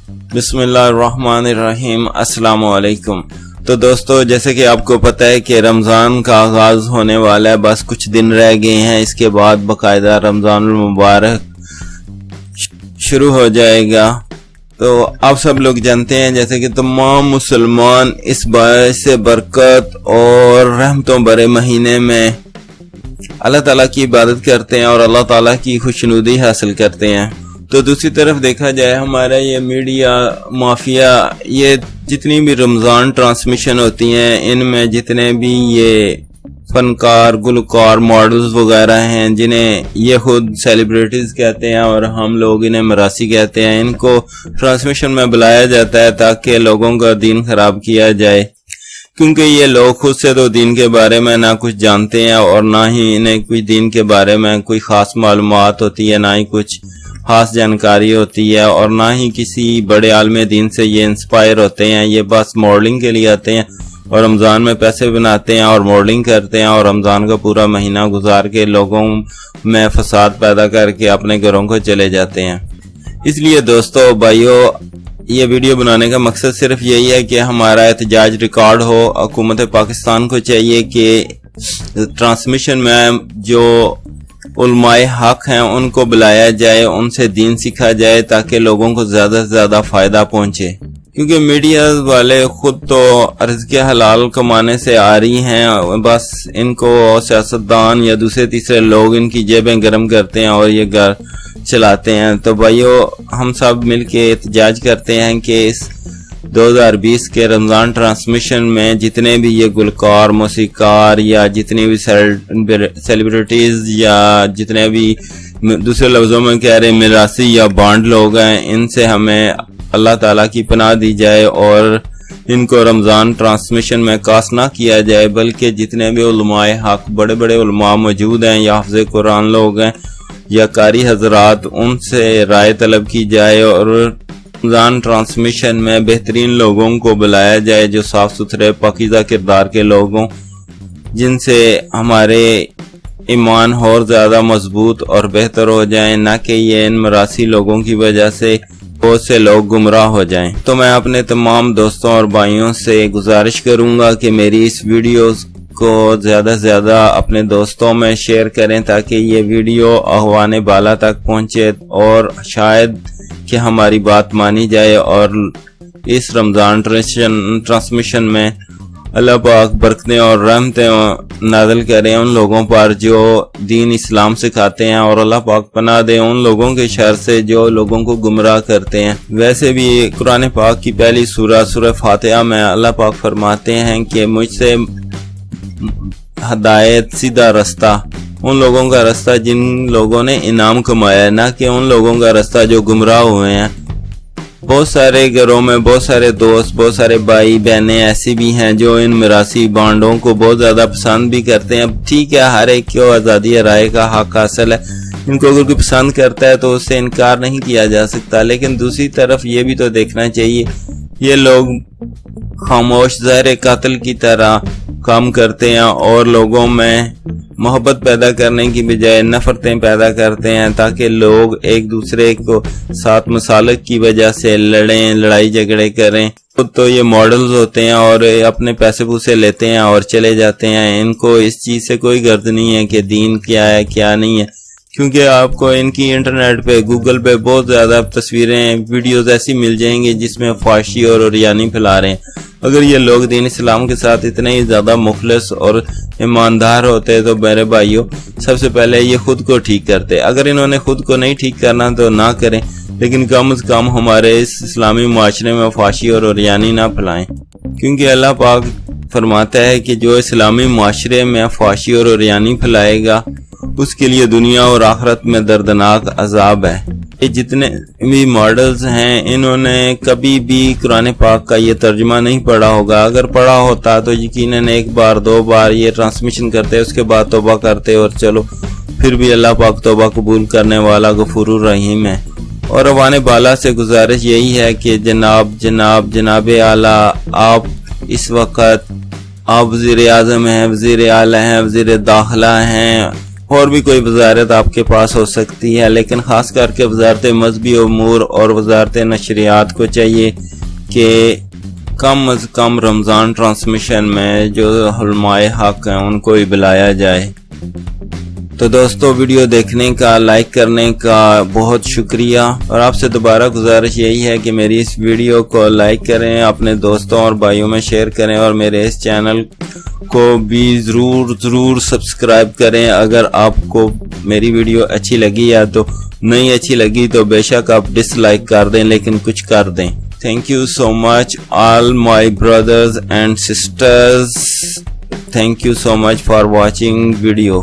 بسم اللہ الرحمن الرحیم، السلام علیکم۔ تو دوستو، جیسے کہ آپ کو پتہ ہے کہ رمضان کا آغاز ہونے والا ہے، بس کچھ دن رہ گئے ہیں، اس کے بعد باقاعدہ رمضان المبارک شروع ہو جائے گا۔ تو آپ سب لوگ جانتے ہیں جیسے کہ تمام مسلمان اس باعث برکت اور رحمتوں بھرے مہینے میں اللہ تعالیٰ کی عبادت کرتے ہیں اور اللہ تعالیٰ کی خوشنودی حاصل کرتے ہیں۔ تو دوسری طرف دیکھا جائے، ہمارا یہ میڈیا مافیا، یہ جتنی بھی رمضان ٹرانسمیشن ہوتی ہیں، ان میں جتنے بھی یہ فنکار، گلوکار، ماڈلز وغیرہ ہیں، جنہیں یہ خود سیلیبریٹیز کہتے ہیں اور ہم لوگ انہیں مراسی کہتے ہیں، ان کو ٹرانسمیشن میں بلایا جاتا ہے تاکہ لوگوں کا دین خراب کیا جائے، کیونکہ یہ لوگ خود سے تو دین کے بارے میں نہ کچھ جانتے ہیں اور نہ ہی انہیں کوئی دین کے بارے میں کوئی خاص معلومات ہوتی ہے، نہ ہی کچھ خاص جانکاری ہوتی ہے، اور نہ ہی کسی بڑے عالم دین سے یہ انسپائر ہوتے ہیں۔ یہ بس ماڈلنگ کے لیے آتے ہیں اور رمضان میں پیسے بناتے ہیں اور ماڈلنگ کرتے ہیں اور رمضان کا پورا مہینہ گزار کے لوگوں میں فساد پیدا کر کے اپنے گھروں کو چلے جاتے ہیں۔ اس لیے دوستو، بھائیو، یہ ویڈیو بنانے کا مقصد صرف یہی ہے کہ ہمارا احتجاج ریکارڈ ہو۔ حکومت پاکستان کو چاہیے کہ ٹرانسمیشن میں جو علماء حق ہیں ان کو بلایا جائے، ان سے دین سیکھا جائے تاکہ لوگوں کو زیادہ سے زیادہ فائدہ پہنچے، کیونکہ میڈیا والے خود تو رزق حلال کمانے سے آ رہی ہیں، بس ان کو سیاستدان یا دوسرے تیسرے لوگ ان کی جیبیں گرم کرتے ہیں اور یہ گھر چلاتے ہیں۔ تو بھائیو، ہم سب مل کے احتجاج کرتے ہیں کہ اس 2020 کے رمضان ٹرانسمیشن میں جتنے بھی یہ گلوکار، موسیقار یا جتنے بھی سیلیبریٹیز یا جتنے بھی دوسرے لفظوں میں کہہ رہے مراسی یا بانڈ لوگ ہیں، ان سے ہمیں اللہ تعالیٰ کی پناہ دی جائے اور ان کو رمضان ٹرانسمیشن میں کاسٹ نہ کیا جائے، بلکہ جتنے بھی علماء حق، بڑے بڑے علماء موجود ہیں یا حافظ قرآن لوگ ہیں یا قاری حضرات، ان سے رائے طلب کی جائے اور رمضان ٹرانسمیشن میں بہترین لوگوں کو بلایا جائے جو صاف ستھرے پاکیزہ کردار کے لوگ ہوں، جن سے ہمارے ایمان اور زیادہ مضبوط اور بہتر ہو جائیں، نہ کہ یہ ان مراسی لوگوں کی وجہ سے بہت سے لوگ گمراہ ہو جائیں۔ تو میں اپنے تمام دوستوں اور بھائیوں سے گزارش کروں گا کہ میری اس ویڈیوز کو زیادہ سے زیادہ اپنے دوستوں میں شیئر کریں تاکہ یہ ویڈیو اخوان بالا تک پہنچے اور شاید کہ ہماری بات مانی جائے اور اس رمضان ٹرانسمیشن میں اللہ پاک برکتیں اور رحمتیں نازل کریں ان لوگوں پر جو دین اسلام سکھاتے ہیں، اور اللہ پاک پناہ دے ان لوگوں کے شر سے جو لوگوں کو گمراہ کرتے ہیں۔ ویسے بھی قرآن پاک کی پہلی سورہ فاتحہ میں اللہ پاک فرماتے ہیں کہ مجھ سے ہدایت، سیدھا رستہ، ان لوگوں کا رستہ جن لوگوں نے انعام کمایا ہے، نہ کہ ان لوگوں کا رستہ جو گمراہ ہوئے ہیں۔ بہت سارے گھروں میں بہت سارے دوست، بہت سارے بھائی بہنیں ایسی بھی ہیں جو ان مراسی بانڈوں کو بہت زیادہ پسند بھی کرتے ہیں۔ ٹھیک ہے، ہر ایک کو آزادی رائے کا حق حاصل ہے، ان کو اگر کوئی پسند کرتا ہے تو اس سے انکار نہیں کیا جا سکتا، لیکن دوسری طرف یہ بھی تو دیکھنا چاہیے یہ لوگ خاموش زہر قاتل کی طرح کام کرتے ہیں اور لوگوں میں محبت پیدا کرنے کی بجائے نفرتیں پیدا کرتے ہیں تاکہ لوگ ایک دوسرے کو ساتھ مسالک کی وجہ سے لڑیں، لڑائی جھگڑے کریں۔ تو یہ ماڈلز ہوتے ہیں اور اپنے پیسے پوسے لیتے ہیں اور چلے جاتے ہیں، ان کو اس چیز سے کوئی غرض نہیں ہے کہ دین کیا ہے کیا نہیں ہے، کیونکہ آپ کو ان کی انٹرنیٹ پہ، گوگل پہ بہت زیادہ تصویریں، ویڈیوز ایسی مل جائیں گی جس میں فحاشی اور عریانی پھیلا رہے ہیں۔ اگر یہ لوگ دین اسلام کے ساتھ اتنے ہی زیادہ مخلص اور ایماندار ہوتے تو میرے بھائیوں سب سے پہلے یہ خود کو ٹھیک کرتے۔ اگر انہوں نے خود کو نہیں ٹھیک کرنا تو نہ کریں، لیکن کم از کم ہمارے اس اسلامی معاشرے میں فحاشی اور عریانی نہ پھیلائیں، کیونکہ اللہ پاک فرماتا ہے کہ جو اسلامی معاشرے میں فحاشی اور عریانی پھیلائے گا اس کے لیے دنیا اور آخرت میں دردناک عذاب ہے۔ یہ جتنے بھی ماڈلز ہیں انہوں نے کبھی بھی قرآن پاک کا یہ ترجمہ نہیں پڑھا ہوگا، اگر پڑھا ہوتا تو یقیناً ایک بار دو بار یہ ٹرانسمیشن کرتے، اس کے بعد توبہ کرتے، اور چلو پھر بھی اللہ پاک توبہ قبول کرنے والا غفور الرحیم ہے۔ اور اخوان بالا سے گزارش یہی ہے کہ جناب اعلیٰ، آپ اس وقت آپ وزیر اعظم ہیں، وزیر اعلیٰ ہیں، وزیر داخلہ ہیں، اور بھی کوئی وزارت آپ کے پاس ہو سکتی ہے، لیکن خاص کر کے وزارت مذہبی امور اور وزارت نشریات کو چاہیے کہ کم از کم رمضان ٹرانسمیشن میں جو علماء حق ہیں ان کو ہی بلایا جائے۔ تو دوستو ویڈیو دیکھنے کا، لائک کرنے کا بہت شکریہ، اور آپ سے دوبارہ گزارش یہی ہے کہ میری اس ویڈیو کو لائک کریں، اپنے دوستوں اور بھائیوں میں شیئر کریں، اور میرے اس چینل کو بھی ضرور سبسکرائب کریں۔ اگر آپ کو میری ویڈیو اچھی لگی یا تو نہیں اچھی لگی تو بے شک آپ ڈس لائک کر دیں، لیکن کچھ کر دیں۔ Thank you so much all my brothers and sisters. Thank you so much for watching video.